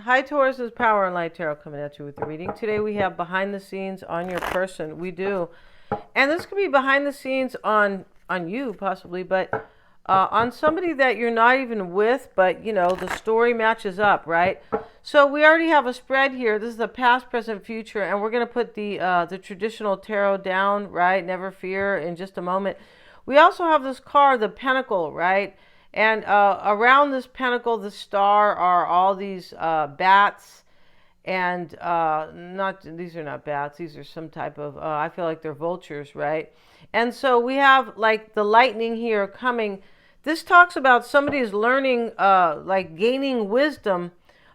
Hi, Taurus, is Power and Light Tarot coming at you with the reading. Today we have behind the scenes on your person. We do. And this could be behind the scenes on you, possibly, but on somebody that you're not even with, but, you know, the story matches up, right? So we already have a spread here. This is the past, present, future, and we're going to put the traditional tarot down, right? Never fear, in just a moment. We also have this card, the Pentacle, right? And around this pentacle, the star, are all these bats, and not these are not bats. These are some type of. I feel like they're vultures, right? And so we have like the lightning here coming. This talks about somebody is learning, like gaining wisdom,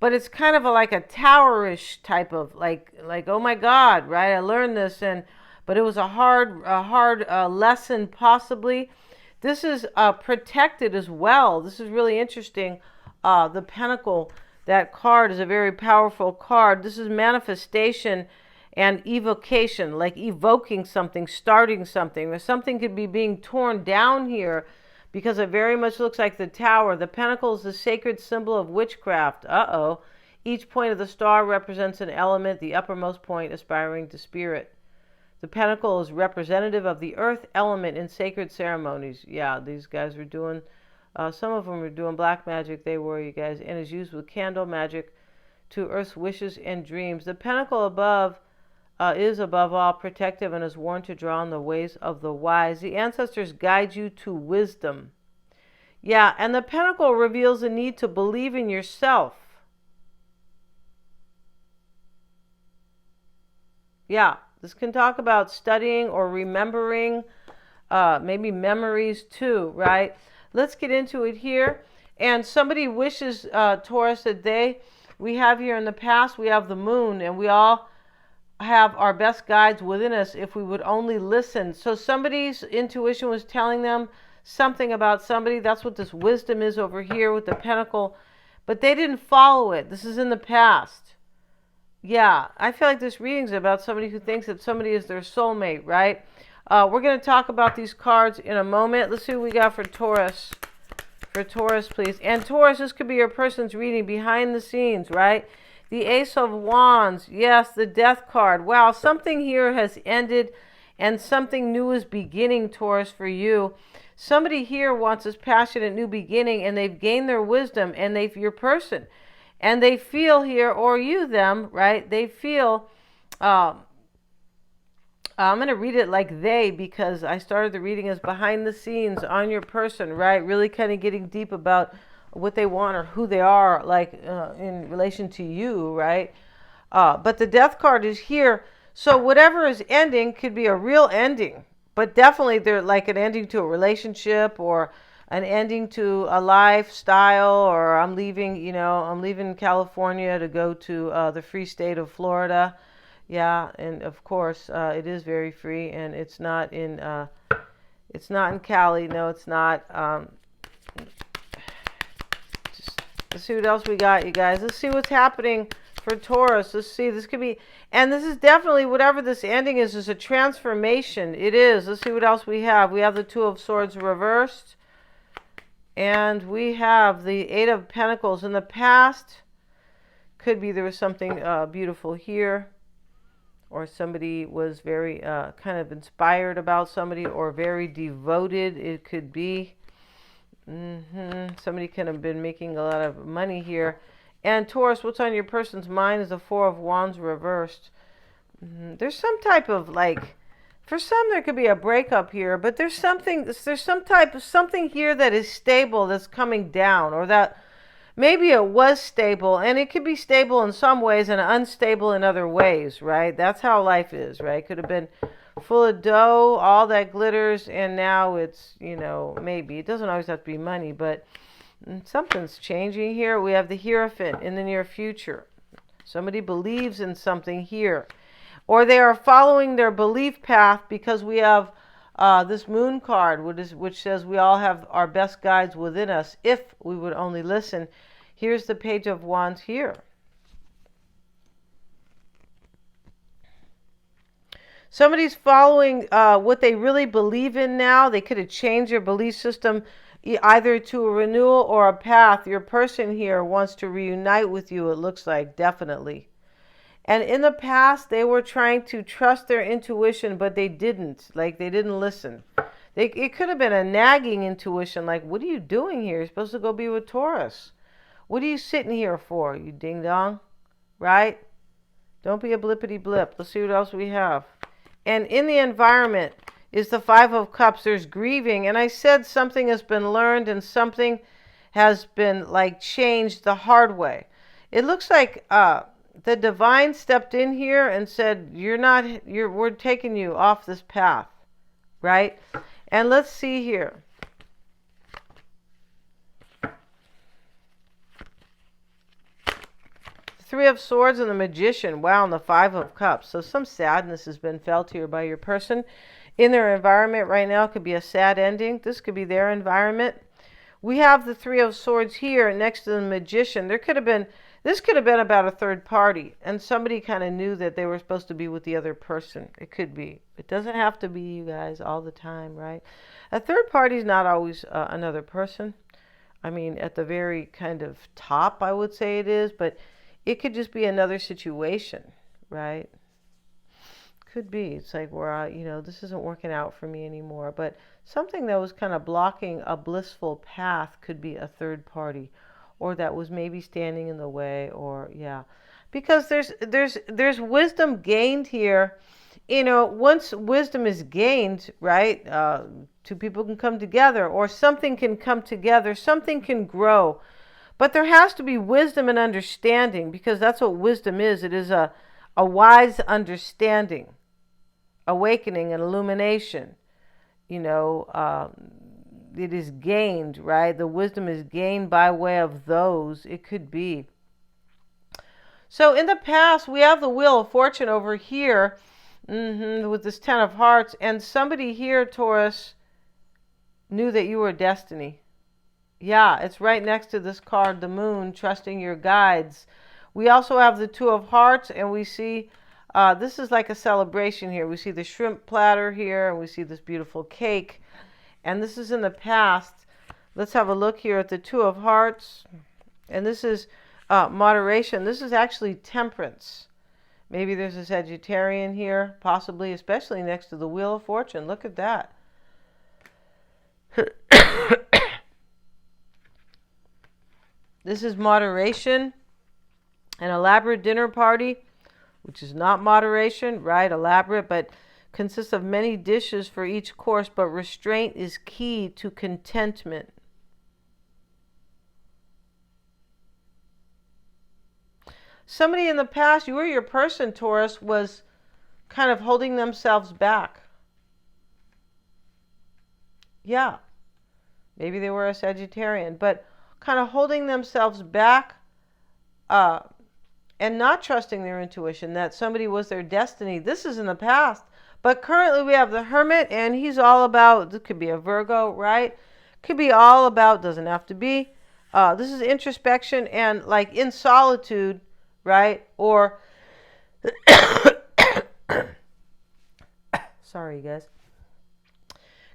but it's kind of like a towerish type of like oh my God, right? I learned this, but it was a hard lesson possibly. This is protected as well. This is really interesting. The Pentacle, that card is a very powerful card. This is manifestation and evocation, like evoking something, starting something. Or something could be being torn down here because it very much looks like the Tower. The Pentacle is the sacred symbol of witchcraft. Uh-oh. Each point of the star represents an element, the uppermost point aspiring to spirit. The pentacle is representative of the earth element in sacred ceremonies. Yeah, these guys were doing, some of them were doing black magic. They were, you guys, and is used with candle magic to earth's wishes and dreams. The pentacle above is above all protective and is worn to draw on the ways of the wise. The ancestors guide you to wisdom. Yeah, and the pentacle reveals the need to believe in yourself. Yeah. This can talk about studying or remembering, maybe memories too, right? Let's get into it here. And somebody wishes, Taurus, that we have here in the past, we have the moon, and we all have our best guides within us if we would only listen. So somebody's intuition was telling them something about somebody. That's what this wisdom is over here with the pentacle. But they didn't follow it. This is in the past. Yeah, I feel like this reading's about somebody who thinks that somebody is their soulmate, right? We're going to talk about these cards in a moment. Let's see what we got for Taurus. For Taurus, please. And Taurus, this could be your person's reading behind the scenes, right? The Ace of Wands. Yes, the Death card. Wow, something here has ended and something new is beginning, Taurus, for you. Somebody here wants this passionate new beginning, and they've gained their wisdom, and your person. And they feel here, or you, them, right? They feel, I'm going to read it like they, because I started the reading as behind the scenes on your person, right? Really kind of getting deep about what they want or who they are, like in relation to you, right? But the Death card is here. So whatever is ending could be a real ending, but definitely they're like an ending to a relationship or an ending to a lifestyle, or I'm leaving California to go to the free state of Florida. Yeah, and of course it is very free, and it's not in Cali. No, it's not. Let's see what else we got, you guys. Let's see what's happening for Taurus. Let's see. This could be, and this is definitely, whatever this ending is a transformation. It is. Let's see what else we have. We have the Two of Swords reversed. And we have the Eight of Pentacles. In the past, could be there was something beautiful here, or somebody was very kind of inspired about somebody, or very devoted. It could be. Somebody could have been making a lot of money here. And Taurus, what's on your person's mind is the Four of Wands reversed. There's some type of like, for some, there could be a breakup here, but there's some type of something here that is stable that's coming down, or that maybe it was stable, and it could be stable in some ways and unstable in other ways, right? That's how life is, right? Could have been full of dough, all that glitters, and now it's, maybe. It doesn't always have to be money, but something's changing here. We have the Hierophant in the near future. Somebody believes in something here, or they are following their belief path, because we have this Moon card, which says we all have our best guides within us if we would only listen. Here's the Page of Wands here. Somebody's following what they really believe in now. They could have changed their belief system either to a renewal or a path. Your person here wants to reunite with you, it looks like, definitely. And in the past, they were trying to trust their intuition, but they didn't. Like, they didn't listen. It could have been a nagging intuition, like, what are you doing here? You're supposed to go be with Taurus. What are you sitting here for, you ding-dong? Right? Don't be a blippity blip. Let's see what else we have. And in the environment is the Five of Cups. There's grieving. And I said something has been learned and something has been like changed the hard way. It looks like the divine stepped in here and said, we're taking you off this path. Right? And let's see here. Three of Swords and the Magician. Wow, and the Five of Cups. So some sadness has been felt here by your person in their environment right now. It could be a sad ending. This could be their environment. We have the Three of Swords here next to the Magician. This could have been about a third party, and somebody kind of knew that they were supposed to be with the other person. It could be. It doesn't have to be you guys all the time, right? A third party is not always another person. I mean, at the very kind of top, I would say it is, but it could just be another situation, right? Could be. It's like, where this isn't working out for me anymore. But something that was kind of blocking a blissful path could be a third party, or that was maybe standing in the way, or yeah. Because there's wisdom gained here. Once wisdom is gained, right, two people can come together, or something can come together, something can grow. But there has to be wisdom and understanding, because that's what wisdom is. It is a wise understanding, awakening and illumination. It is gained, right? The wisdom is gained by way of those. It could be. So in the past, we have the Wheel of Fortune over here with this Ten of Hearts. And somebody here, Taurus, knew that you were destiny. Yeah, it's right next to this card, the Moon, trusting your guides. We also have the Two of Hearts, and we see, this is like a celebration here. We see the shrimp platter here, and we see this beautiful cake. And this is in the past. Let's have a look here at the Two of Hearts. And this is moderation. This is actually temperance. Maybe there's a Sagittarian here, possibly, especially next to the Wheel of Fortune. Look at that. This is moderation, an elaborate dinner party, which is not moderation, right? Elaborate, but consists of many dishes for each course, but restraint is key to contentment. Somebody in the past, you or your person, Taurus, was kind of holding themselves back. Yeah, maybe they were a Sagittarian, but kind of holding themselves back and not trusting their intuition, that somebody was their destiny. This is in the past. But currently we have the Hermit, and he's all about, this could be a Virgo, right? Could be all about, doesn't have to be. This is introspection and like in solitude, right? Or, sorry, you guys.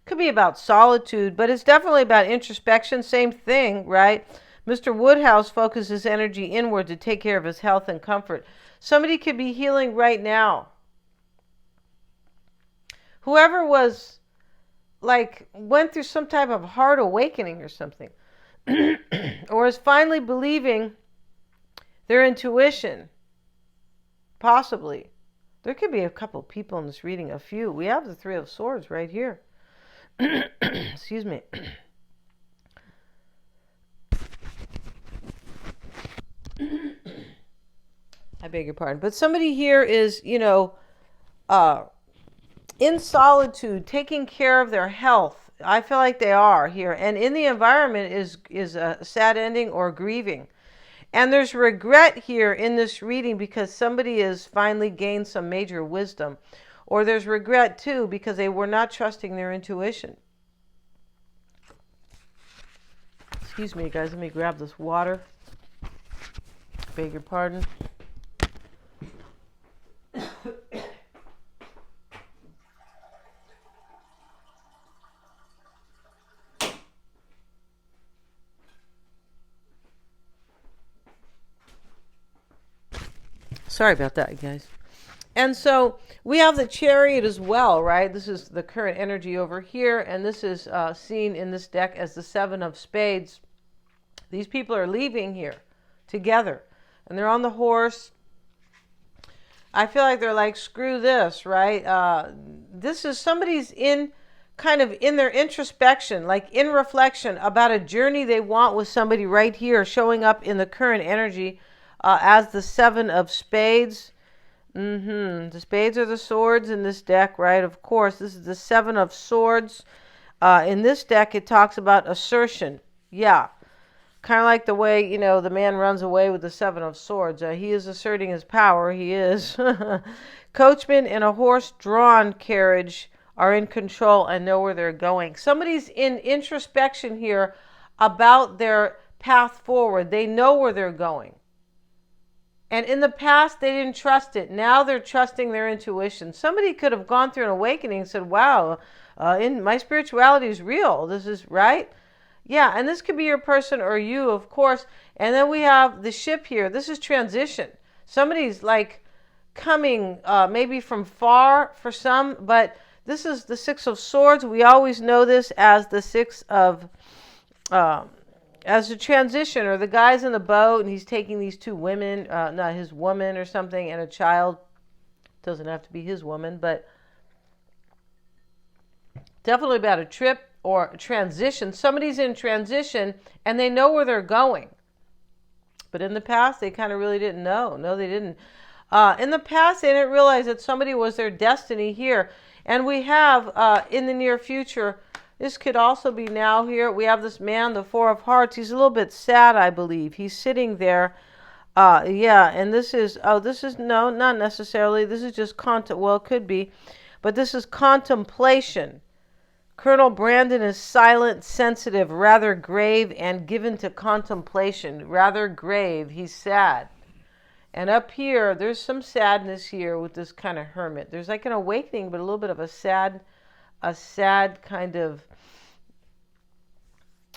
Could be about solitude, but it's definitely about introspection. Same thing, right? Mr. Woodhouse focuses energy inward to take care of his health and comfort. Somebody could be healing right now. Whoever was like went through some type of heart awakening or something, or is finally believing their intuition, possibly. There could be a couple people in this reading, a few. We have the Three of Swords right here. Excuse me. I beg your pardon. But somebody here is, in solitude, taking care of their health. I feel like they are here. And in the environment is a sad ending or grieving. And there's regret here in this reading because somebody has finally gained some major wisdom. Or there's regret too because they were not trusting their intuition. Excuse me, guys. Let me grab this water. Beg your pardon. Sorry about that, guys. And so we have the Chariot as well, right? This is the current energy over here, and this is seen in this deck as the Seven of Spades. These people are leaving here together, and they're on the horse. I feel like they're like, screw this, right? This is somebody's in kind of in their introspection, like in reflection about a journey they want with somebody right here, showing up in the current energy as the Seven of Spades. The spades are the swords in this deck, right? Of course, this is the Seven of Swords. In this deck, it talks about assertion. Yeah. Kind of like the way, the man runs away with the Seven of Swords. He is asserting his power. He is. Coachmen in a horse-drawn carriage are in control and know where they're going. Somebody's in introspection here about their path forward. They know where they're going. And in the past, they didn't trust it. Now they're trusting their intuition. Somebody could have gone through an awakening and said, wow, my spirituality is real. This is right. Yeah, and this could be your person or you, of course. And then we have the ship here. This is transition. Somebody's like coming maybe from far for some, but this is the Six of Swords. We always know this as the Six of, as a transition, or the guy's in the boat and he's taking these two women, not his woman or something, and a child. Doesn't have to be his woman, but definitely about a trip or a transition. Somebody's in transition and they know where they're going. But in the past, they kind of really didn't know. No, they didn't. In the past, they didn't realize that somebody was their destiny here. And we have, in the near future, this could also be now here. We have this man, the Four of Hearts. He's a little bit sad, I believe. He's sitting there. Yeah, and this is, no, not necessarily. This is just, well, it could be. But this is contemplation. Colonel Brandon is silent, sensitive, rather grave, and given to contemplation. Rather grave. He's sad. And up here, there's some sadness here with this kind of hermit. There's like an awakening, but a little bit of a sad kind of,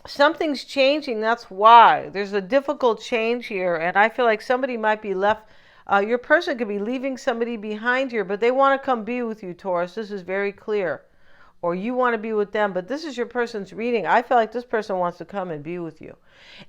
something's changing. That's why. There's a difficult change here. And I feel like somebody might be left, your person could be leaving somebody behind here, but they want to come be with you, Taurus. This is very clear. Or you want to be with them, but this is your person's reading. I feel like this person wants to come and be with you.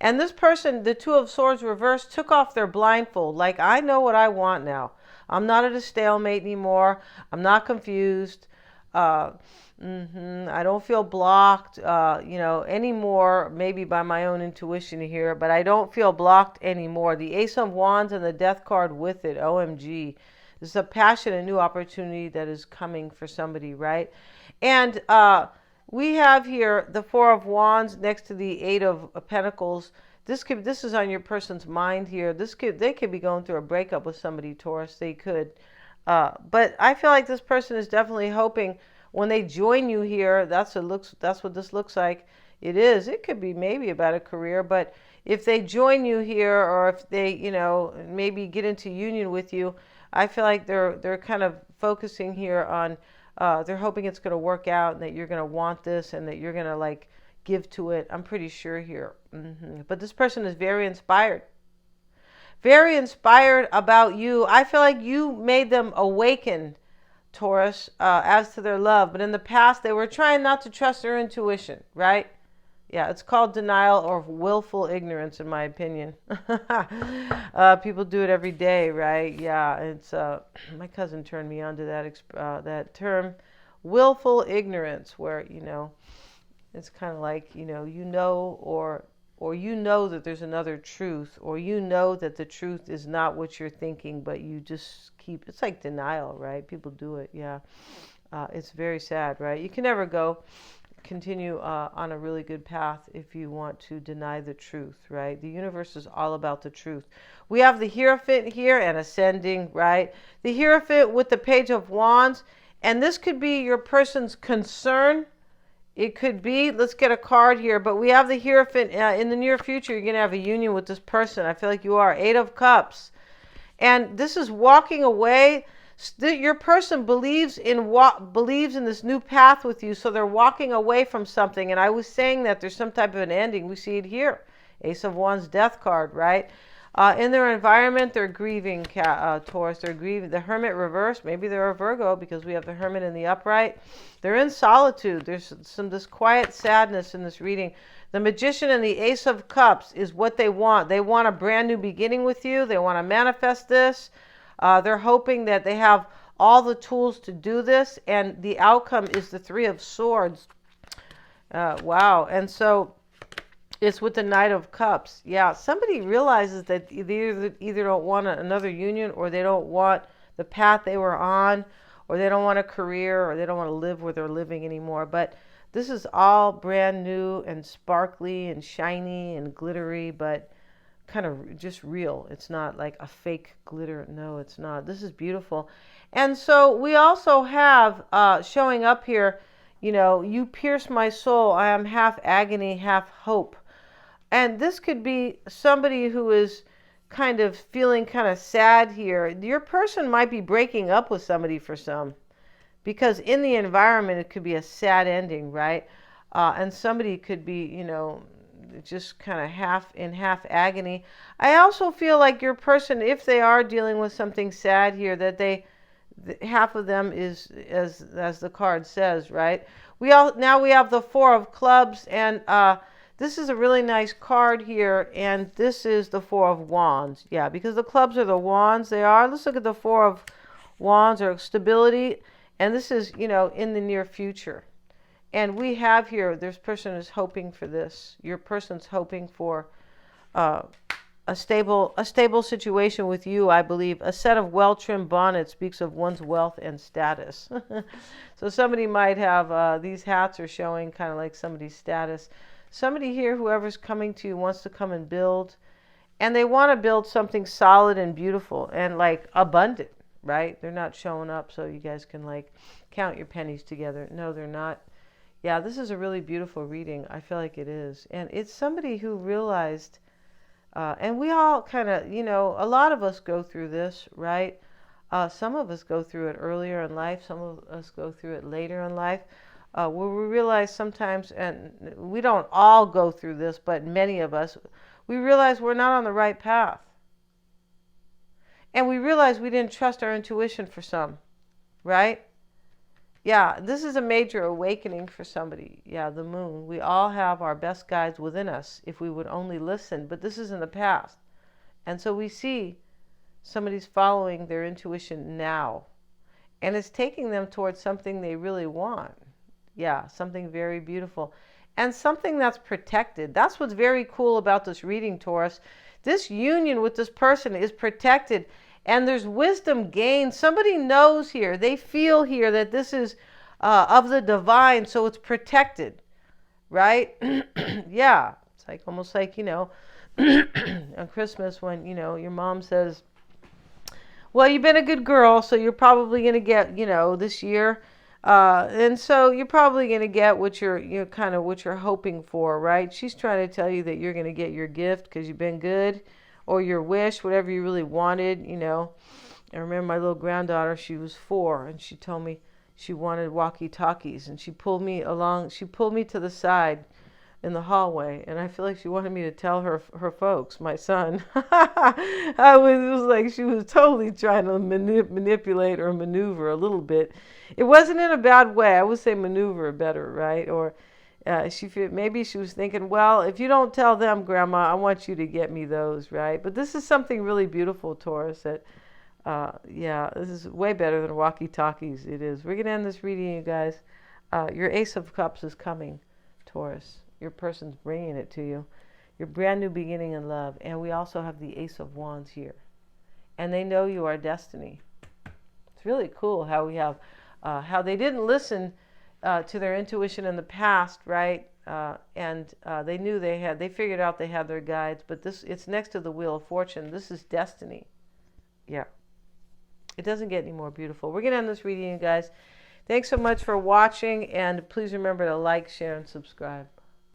And this person, the Two of Swords reversed, took off their blindfold. Like, I know what I want now. I'm not at a stalemate anymore. I'm not confused. I don't feel blocked, anymore, maybe by my own intuition here, but I don't feel blocked anymore. The Ace of Wands and the Death card with it, OMG. This is a passion, a new opportunity that is coming for somebody, right? And we have here the Four of Wands next to the Eight of Pentacles. This is on your person's mind here. They could be going through a breakup with somebody, Taurus. They could. But I feel like this person is definitely hoping when they join you here, that's what this looks like. It is. It could be maybe about a career, but if they join you here, or if they, maybe get into union with you, I feel like they're kind of focusing here on, they're hoping it's going to work out and that you're going to want this and that you're going to like give to it. I'm pretty sure here. But this person is very inspired. Very inspired about you. I feel like you made them awaken, Taurus, as to their love. But in the past, they were trying not to trust their intuition, right? Yeah, it's called denial or willful ignorance, in my opinion. People do it every day, right? Yeah, it's my cousin turned me on to that term, willful ignorance, where it's kind of like or you know that there's another truth, or you know that the truth is not what you're thinking, but you just keep. It's like denial, right? People do it. Yeah, it's very sad, right? You can never continue on a really good path if you want to deny the truth, right? The universe is all about the truth. We have the Hierophant here and ascending, right? The Hierophant with the Page of Wands, and this could be your person's concern. It could be, let's get a card here, but we have the Hierophant. In the near future, you're going to have a union with this person. I feel like you are. Eight of Cups. And this is walking away. Your person believes in this new path with you, so they're walking away from something. And I was saying that there's some type of an ending. We see it here. Ace of Wands, Death card, right? In their environment, they're grieving, Taurus. They're grieving. The Hermit reversed. Maybe they're a Virgo because we have the Hermit in the upright. They're in solitude. There's this quiet sadness in this reading. The Magician and the Ace of Cups is what they want. They want a brand new beginning with you. They want to manifest this. They're hoping that they have all the tools to do this, and the outcome is the Three of Swords. Wow. And so it's with the Knight of Cups. Yeah, somebody realizes that they either don't want another union, or they don't want the path they were on, or they don't want a career, or they don't want to live where they're living anymore. But this is all brand new and sparkly and shiny and glittery, but kind of just real. It's not like a fake glitter. No, it's not. This is beautiful. And so we also have showing up here, you pierce my soul. I am half agony, half hope. And this could be somebody who is kind of feeling kind of sad here. Your person might be breaking up with somebody for some, because in the environment, it could be a sad ending, right? And somebody could be, just kind of half agony. I also feel like your person, if they are dealing with something sad here, that half of them is, as the card says, right? Now we have the Four of Clubs, and this is a really nice card here, and this is the Four of Wands. Yeah, because the clubs are the wands they are. Let's look at the Four of Wands, or stability, and this is, in the near future. And we have here, this person is hoping for this. Your person's hoping for a stable situation with you, I believe. A set of well-trimmed bonnets speaks of one's wealth and status. So somebody might have, these hats are showing kind of like somebody's status. Somebody here, whoever's coming to you, wants to come and build. And they want to build something solid and beautiful and like abundant, right? They're not showing up so you guys can like count your pennies together. No, they're not. Yeah, this is a really beautiful reading. I feel like it is. And it's somebody who realized, and we all kind of, a lot of us go through this, right? Some of us go through it earlier in life. Some of us go through it later in life. Where we realize sometimes, and we don't all go through this, but many of us, we realize we're not on the right path. And we realize we didn't trust our intuition for some, right? Yeah, this is a major awakening for somebody. Yeah, the moon. We all have our best guides within us if we would only listen, but this is in the past. And so we see somebody's following their intuition now, and it's taking them towards something they really want. Yeah, something very beautiful. And something that's protected. That's what's very cool about this reading, Taurus. This union with this person is protected. And there's wisdom gained. Somebody knows here. They feel here that this is of the divine, so it's protected. Right? Yeah. It's like almost like, on Christmas when, your mom says, well, you've been a good girl, so you're probably going to get, this year. And so you're probably going to get what you're kind of what you're hoping for, right? She's trying to tell you that you're going to get your gift because you've been good, or your wish, whatever you really wanted, I remember my little granddaughter, she was 4, and she told me she wanted walkie-talkies, and she pulled me to the side in the hallway, and I feel like she wanted me to tell her folks, my son. It was like she was totally trying to manipulate or maneuver a little bit. It wasn't in a bad way. I would say maneuver better, right? Or maybe she was thinking, well, if you don't tell them, Grandma, I want you to get me those, right? But this is something really beautiful, Taurus, that, this is way better than walkie-talkies. It is. We're going to end this reading, you guys. Your Ace of Cups is coming, Taurus. Your person's bringing it to you. Your brand new beginning in love. And we also have the Ace of Wands here. And they know you are destiny. It's really cool how we have, how they didn't listen to their intuition in the past, right? And they knew they figured out they had their guides, but it's next to the Wheel of Fortune. This is destiny. Yeah. It doesn't get any more beautiful. We're going to end this reading, you guys. Thanks so much for watching, and please remember to like, share, and subscribe.